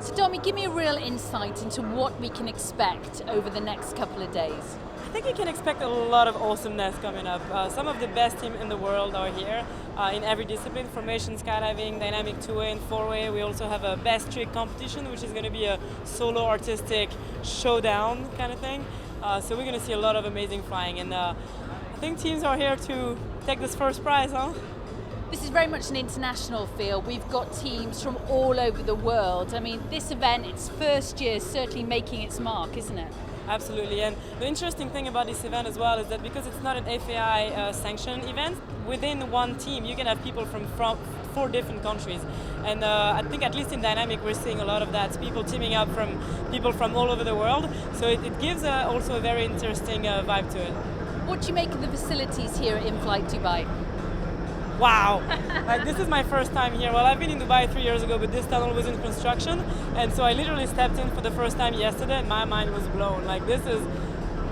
So Domi, give me a real insight into what we can expect over the next couple of days. I think you can expect a lot of awesomeness coming up. Some of the best teams in the world are here in every discipline: formation, skydiving, dynamic two-way and four-way. We also have a best trick competition, which is going to be a solo artistic showdown kind of thing. So we're going to see a lot of amazing flying, and I think teams are here to take this first prize, huh? This is very much an international field. We've got teams from all over the world. I mean, this event, its first year, is certainly making its mark, isn't it? Absolutely, and the interesting thing about this event as well is that because it's not an FAI sanctioned event, within one team you can have people from 4 different countries. And I think at least in dynamic we're seeing a lot of that, people teaming up from people from all over the world. So it gives also a very interesting vibe to it. What do you make of the facilities here at Inflight Dubai? Wow, this is my first time here. Well, I've been in Dubai 3 years ago, but this tunnel was in construction, and so I literally stepped in for the first time yesterday, and my mind was blown. Like, this is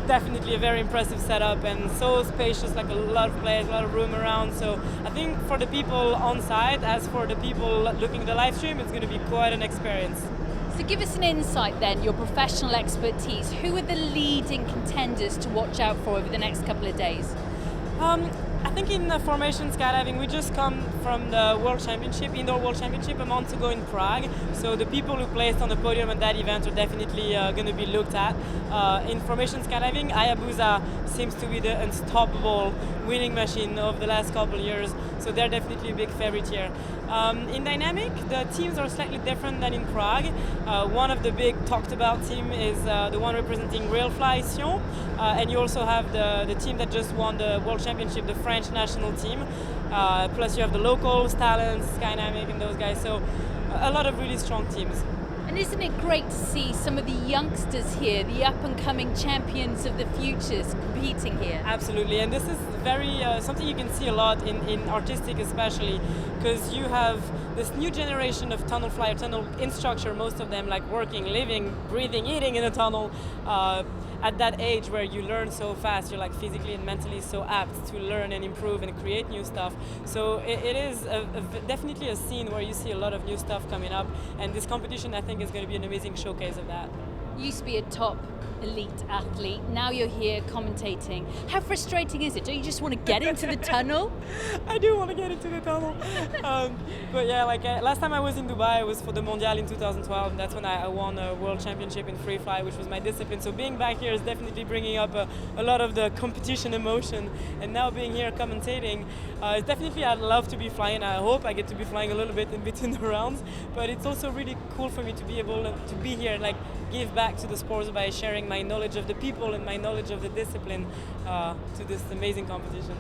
definitely a very impressive setup and so spacious, like a lot of players, a lot of room around. So I think for the people on site, as for the people looking at the live stream, it's going to be quite an experience. So give us an insight then, your professional expertise. Who are the leading contenders to watch out for over the next couple of days? I think in formation skydiving, we just come from the World Championship, Indoor World Championship, a month ago in Prague. So the people who placed on the podium at that event are definitely going to be looked at. In formation skydiving, Hayabusa seems to be the unstoppable winning machine of the last couple of years. So they're definitely a big favorite here. In dynamic, the teams are slightly different than in Prague. One of the big talked about team is the one representing Railfly Sion. And you also have the team that just won the World Championship, the French national team. Plus you have the locals, Talents, Skydynamic and those guys. So a lot of really strong teams. And isn't it great to see some of the youngsters here, the up-and-coming champions of the futures competing here? Absolutely, and this is very something you can see a lot in artistic especially, because you have this new generation of tunnel flyer, tunnel instructor, most of them like working, living, breathing, eating in a tunnel. At that age where you learn so fast, you're like physically and mentally so apt to learn and improve and create new stuff. So it is definitely a scene where you see a lot of new stuff coming up, and this competition I think is going to be an amazing showcase of that. You used to be a top elite athlete, now you're here commentating. How frustrating is it? Don't you just want to get into the tunnel? I do want to get into the tunnel. But yeah, like last time I was in Dubai, it was for the Mondial in 2012, and that's when I won a world championship in free fly, which was my discipline. So being back here is definitely bringing up a lot of the competition emotion, and now being here commentating, it's definitely, I'd love to be flying. I hope I get to be flying a little bit in between the rounds, but it's also really cool for me to be able to be here and like give back to the sports by sharing my knowledge of the people and my knowledge of the discipline to this amazing competition.